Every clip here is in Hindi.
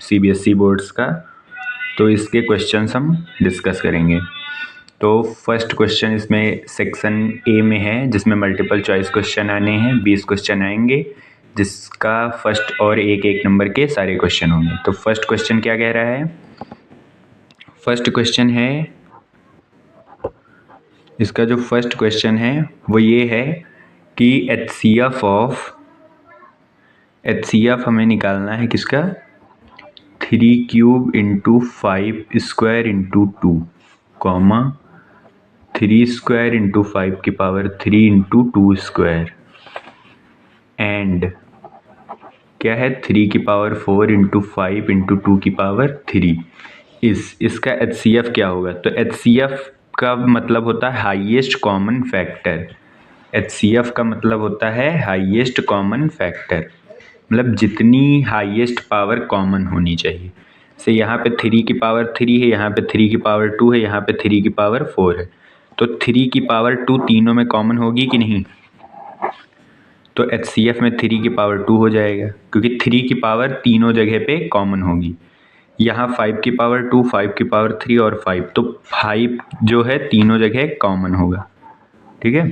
CBSE बोर्ड्स का, तो इसके क्वेश्चंस हम डिस्कस करेंगे। तो फर्स्ट क्वेश्चन इसमें सेक्शन ए में है, जिसमें मल्टीपल चॉइस क्वेश्चन आने हैं। 20 क्वेश्चन आएंगे, जिसका फर्स्ट और एक नंबर के सारे क्वेश्चन होंगे। तो फर्स्ट क्वेश्चन क्या कह रहा है? फर्स्ट क्वेश्चन है, इसका जो फर्स्ट क्वेश्चन है वो ये है कि HCF हमें निकालना है किसका? 3 cube into 5 square into 2 comma 3 square into 5 की पावर 3 इंटू 2 स्क्वायर एंड क्या है 3 की पावर 4 इंटू 5 इंटू 2 की पावर 3। इसका HCF क्या होगा? तो HCF का मतलब होता है हाईएस्ट कॉमन फैक्टर। HCF का मतलब होता है हाईएस्ट कॉमन फैक्टर, मतलब जितनी हाईएस्ट पावर कॉमन होनी चाहिए। से यहाँ पे 3 की पावर 3 है, यहाँ पे 3 की पावर 2 है, यहाँ पे 3 की पावर 4 है। तो 3 की पावर 2 तीनों में कॉमन होगी कि नहीं? तो HCF में 3 की पावर 2 हो जाएगा, क्योंकि 3 की पावर तीनों जगह पे कॉमन होगी। यहाँ 5 की पावर 2, 5 की पावर 3 और 5, तो 5 जो है तीनों जगह कॉमन होगा। ठीक है।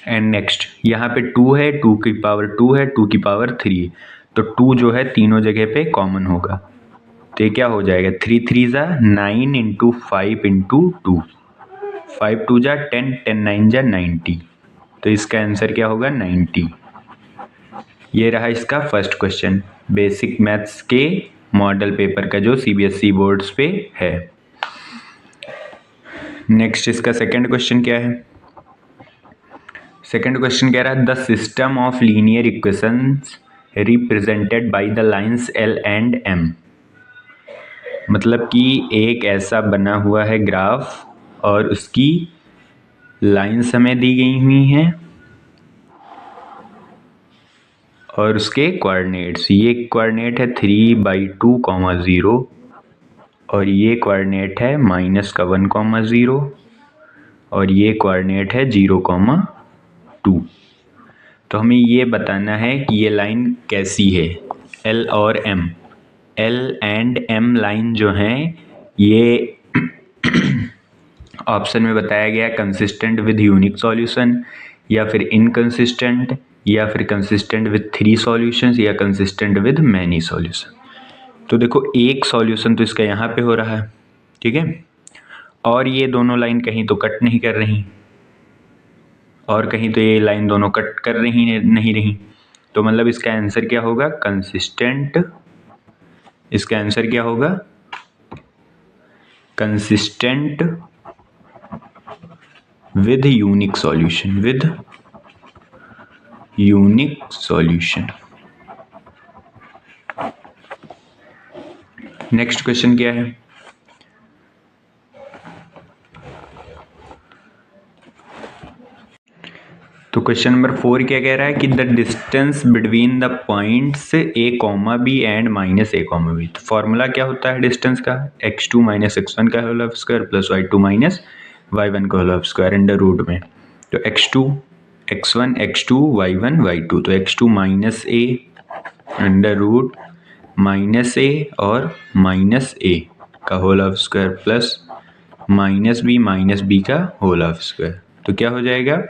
एंड नेक्स्ट यहाँ पे 2 है, 2 की पावर 2 है, 2 की पावर 3, तो 2 जो है तीनों जगह पे कॉमन होगा। तो ये क्या हो जाएगा? 3 3 जा 9 इंटू 5 इंटू 2, 5 2 जा 10, 10 9 जा 90। तो इसका आंसर क्या होगा? 90। ये रहा इसका फर्स्ट क्वेश्चन, बेसिक मैथ्स के मॉडल पेपर का, जो CBSE बोर्ड्स पे है। नेक्स्ट इसका सेकंड क्वेश्चन क्या है? सेकंड क्वेश्चन कह रहा है the system of linear equations represented by the lines L and M। मतलब कि एक ऐसा बना हुआ है ग्राफ और उसकी लाइंस हमें दी गई हुई हैं और उसके कोऑर्डिनेट्स, ये कोऑर्डिनेट है 3/2, 0 और ये कोऑर्डिनेट है -1, 0 और ये कोऑर्डिनेट है 0, 2। तो हमें ये बताना है कि ये लाइन कैसी है, L और M। L and M line जो हैं ये ऑप्शन में बताया गया कंसिस्टेंट विद यूनिक सॉल्यूशन, या फिर इनकंसिस्टेंट, या फिर कंसिस्टेंट विद 3 सॉल्यूशंस, या कंसिस्टेंट विद मैनी सॉल्यूशन। तो देखो एक सॉल्यूशन तो इसका यहाँ पे हो रहा है, ठीक है, और ये दोनों लाइन कहीं तो कट नहीं कर रही और कहीं तो ये लाइन दोनों कट कर रही नहीं रही। तो मतलब इसका आंसर क्या होगा? कंसिस्टेंट। इसका आंसर क्या होगा? Consistent with unique solution, with unique solution. Next question क्या है? तो क्वेश्चन नंबर 4 क्या कह रहा है कि the distance between the points A, B and -A, B। तो फॉर्मूला क्या होता है डिस्टेंस का? x2 - x1 का whole square plus y2 - y1 का होल स्क्वायर अंडर रूट में। तो x2 x1, x2 y1 y2, तो x2 -a under root -a और -a का होल स्क्वायर प्लस -b का होल स्क्वायर। तो क्या हो जाएगा?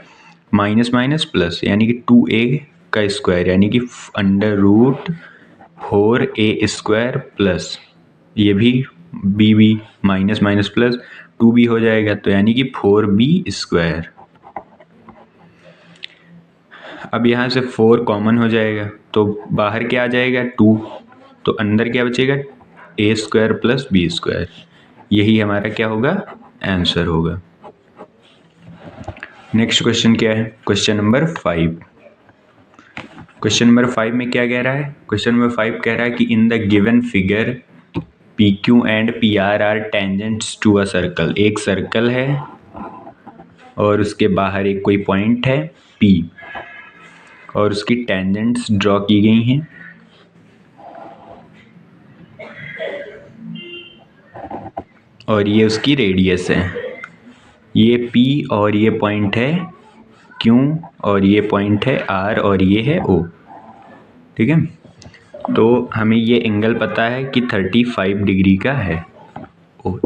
माइनस माइनस प्लस, यानी कि 2a का स्क्वायर, यानी कि under root 4a square plus ये भी b minus minus plus 2b हो जाएगा, तो यानी कि 4b स्क्वायर। अब यहाँ से 4 कॉमन हो जाएगा तो बाहर क्या आ जाएगा? 2, तो अंदर क्या बचेगा? a square plus b square. यही हमारा क्या होगा? आंसर होगा। नेक्स्ट क्वेश्चन क्या है? Question number 5। क्वेश्चन नंबर 5 में क्या कह रहा है? क्वेश्चन नंबर 5 कह रहा है कि in the given figure PQ and PR are tangents to a circle. एक सर्कल है और उसके बाहर एक कोई पॉइंट है P और उसकी टेंजेंट्स ड्रॉ की गई हैं। और ये उसकी रेडियस है, ये P और ये पॉइंट है Q और ये पॉइंट है R और ये है O। ठीक है। तो हमें ये एंगल पता है कि 35 डिग्री का है।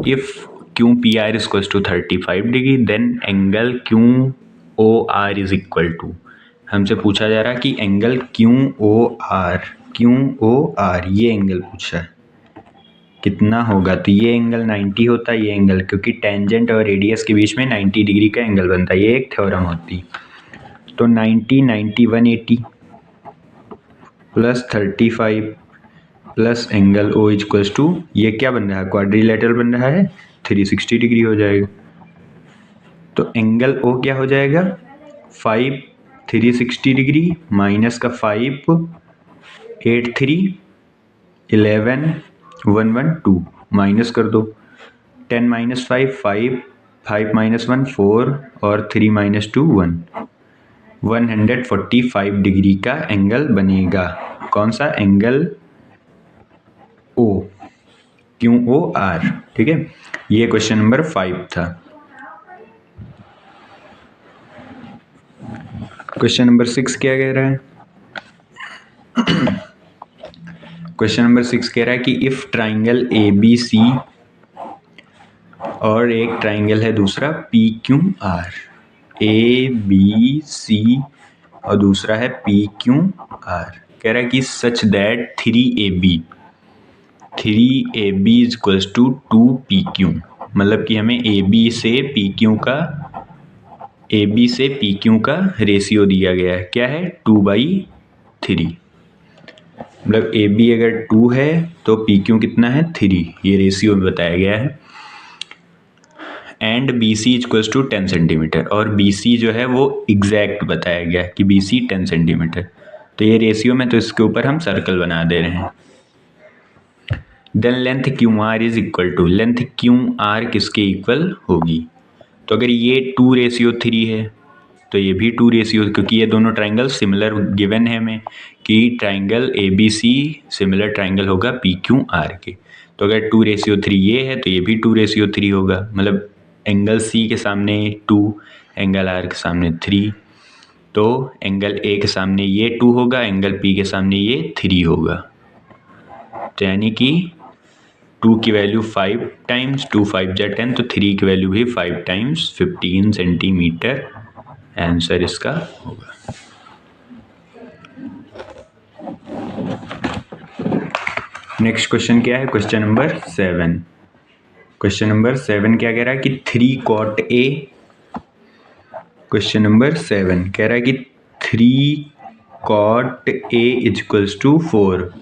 If Q P R is equal to 35 degree then angle Q O R is equal to, हमसे पूछा जा रहा है कि एंगल क्यू ओ आर ये एंगल पूछा है कितना होगा। तो ये एंगल 90 होता है, ये एंगल, क्योंकि टेंजेंट और रेडियस के बीच में 90 डिग्री का एंगल बनता है, ये एक थ्योरम होती। तो 90 180 plus 35 plus angle O equals to, ये क्या बन रहा है, क्वाड्रिलेटरल बन रहा है, 360 डिग्री हो जाएगा। तो एंगल ओ क्या हो जाएगा, 5 360 डिग्री माइनस का 5 8 3 11 1 1 2 माइनस कर दो, 10 माइनस 5 5 5 माइनस 1 4 और 3 माइनस 2 1, 145 डिग्री का एंगल बनेगा। कौन सा angle, O, Q O are. ठीक है, ये क्वेश्चन नंबर 5 था। क्वेश्चन नंबर 6 क्या कह रहा है, क्वेश्चन नंबर 6 कह रहा है कि if triangle A B C और एक ट्राइंगल है दूसरा P Q R, A B C और दूसरा है पी क्यू आर, कह रहा है कि such that 3AB is equals to 2PQ, मतलब कि हमें ए बी से पी क्यू का रेशियो दिया गया है, क्या है 2/3, मतलब ए बी अगर 2 है तो पी क्यू कितना है 3, ये रेशियो में बताया गया है। And B C equals to 10 centimetre, और बी सी जो है वो एग्जैक्ट बताया गया कि बी सी 10 सेंटीमीटर, तो ये रेशियो में, तो इसके ऊपर हम सर्कल बना दे रहे हैं। Then length Q R is equal to, length Q R किसके इक्वल होगी, तो अगर ये 2:3 है तो ये भी 2, क्योंकि ये दोनों ट्राइंगल सिमिलर गिवन है हमें कि triangle A B C similar triangle होगा पी क्यू आर के, तो अगर 2:3 ये है तो ये भी 2:3 होगा, मतलब एंगल सी के सामने 2, एंगल आर के सामने 3, तो एंगल ए के सामने ये 2 होगा, एंगल पी के सामने ये 3 होगा, तो यानी कि 2 की वैल्यू 5 टाइम्स 2 5 जा 10, तो 3 की वैल्यू भी 5 टाइम्स 15 सेंटीमीटर आंसर इसका होगा। नेक्स्ट क्वेश्चन क्या है, क्वेश्चन नंबर 7। क्वेश्चन नंबर 7 क्या कह रहा है कि 3 cot A, क्वेश्चन नंबर 7 कह रहा है कि 3 cot A equals to 4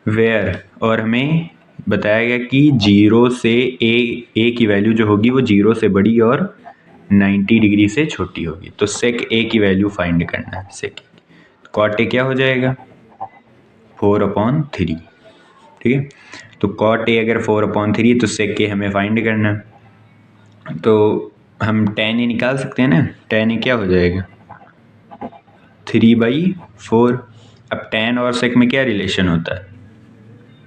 where, और हमें बताया गया कि 0 से ए की वैल्यू जो होगी वो 0 से बड़ी और 90 डिग्री से छोटी होगी, तो सेक ए की वैल्यू फाइंड करना है। सेक कॉट ए क्या हो जाएगा 4/3, ठीक है, तो कॉट ए अगर 4/3 तो सेक ए हमें फाइंड करना है, तो हम tan ए निकाल सकते हैं ना, tan ए क्या हो जाएगा 3/4। अब tan और सेक में क्या रिलेशन होता है,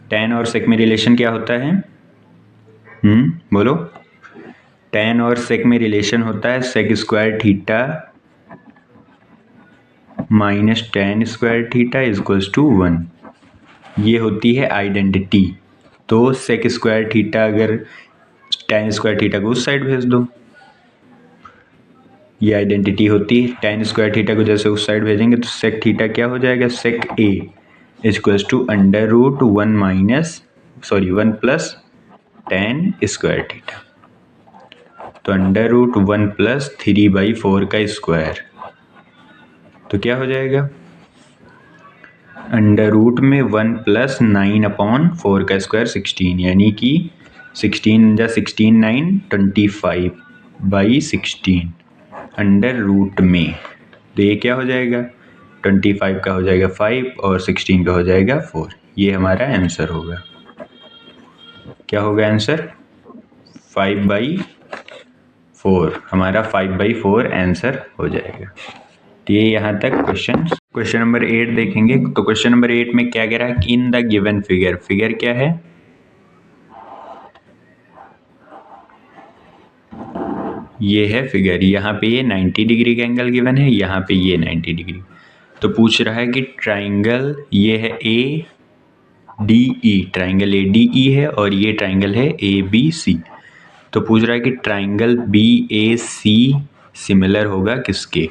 tan और सेक में रिलेशन क्या होता है, बोलो, tan और सेक में रिलेशन होता है sec square theta minus tan square theta equals to 1, ये होती है आइडेंटिटी। तो सेक स्क्वायर थीटा अगर tan स्क्वायर थीटा को उस साइड भेज दो, ये आइडेंटिटी होती है। tan स्क्वायर थीटा को जैसे उस साइड भेजेंगे तो सेक थीटा क्या हो जाएगा, sec A equals to √1 plus tan square theta, तो √1 प्लस 3/4 का स्क्वायर, तो क्या हो जाएगा √ में 1 प्लस 9/4 का स्क्वायर 16, यानी कि 16 जा 16 9 25/16 √ में, तो ये क्या हो जाएगा 25 का हो जाएगा 5 और 16 का हो जाएगा 4, ये हमारा आंसर होगा। क्या होगा आंसर 5/4, हमारा 5/4 आंसर हो जाएगा। तो ये यहाँ तक क्वेश्चन नंबर 8 देखेंगे। तो क्वेश्चन नंबर 8 में क्या कह रहा है कि in the given figure, figure क्या है, ये है फिगर, यहाँ पे ये 90 डिग्री का एंगल गिवन है, यहाँ पे ये 90 डिग्री, तो पूछ रहा है कि ट्राइंगल ये है ए ADE, ट्राइंगल ADE है और ये ट्राइंगल है ABC। तो पूछ रहा है कि ट्राइंगल BAC सिमिलर होगा किसके।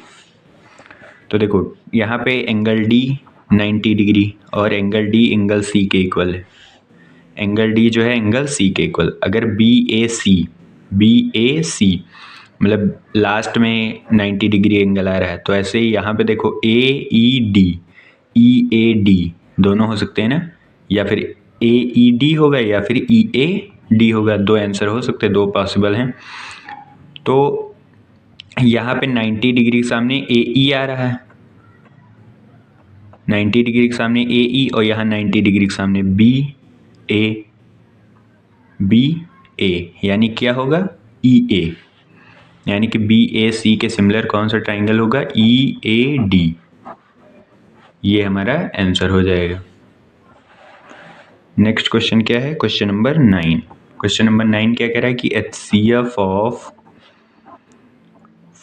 तो देखो यहाँ पे एंगल D 90 डिग्री और एंगल D एंगल C के इक्वल है। एंगल D जो है एंगल C के इक्वल। अगर BAC मतलब लास्ट में 90 डिग्री एंगल आ रहा है, तो ऐसे ही यहाँ पे देखो EAD दोनों हो सकते हैं ना, या फिर AED होगा या फिर EAD होगा। दो आंसर हो सकते हैं, दो पॉसिबल हैं। तो यहाँ पे 90 डिग्री के सामने AE आ रहा है, 90 डिग्री के सामने AE, और यहाँ 90 डिग्री के सामने BA, यानी क्या होगा EA, यानी कि BAC के सिमिलर कौन सा ट्राइंगल होगा EAD। ये हमारा आंसर हो जाएगा। नेक्स्ट क्वेश्चन क्या है, क्वेश्चन नंबर 9। क्वेश्चन नंबर 9 क्या कह रहा है कि HCF of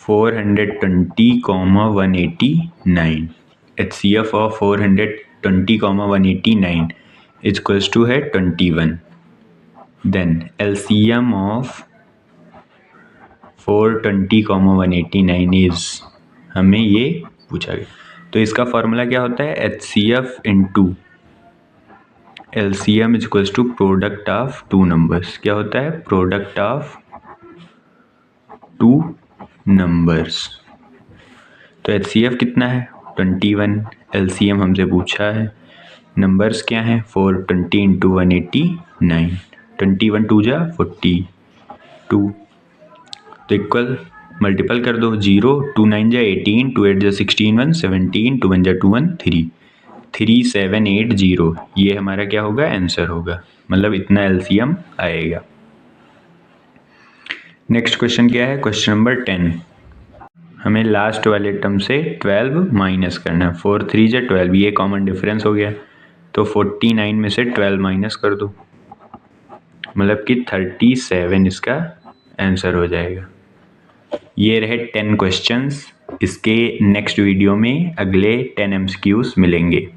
420,189, HCF of 420,189 is equals to है 21। देन LCM ऑफ 420,189 इज, हमें ये पूछा गया। तो इसका फॉर्मूला क्या होता है, HCF into LCM is equals to product of two numbers. क्या होता है, प्रोडक्ट ऑफ टू नंबर्स। तो HCF कितना है 21, LCM हमसे पूछा है, नंबर्स क्या हैं 420 इंटू 189, 21 2 जा 42, तो इक्वल मल्टीपल कर दो, 0 2 9 जा 18, 2 8 जा 16, 1 17, 2 1 जा 2 1 3, 3780, ये हमारा क्या होगा आंसर होगा, मतलब इतना LCM आएगा। नेक्स्ट क्वेश्चन क्या है, क्वेश्चन नंबर 10। हमें लास्ट वाले टर्म से 12 माइनस करना है। 4 3 जा 12, ये कॉमन डिफरेंस हो गया, तो 49 में से 12 माइनस कर दो, मतलब कि 37 इसका आंसर हो जाएगा। ये रहे 10 क्वेश्चंस। इसके नेक्स्ट वीडियो में अगले 10 MCQs मिलेंगे।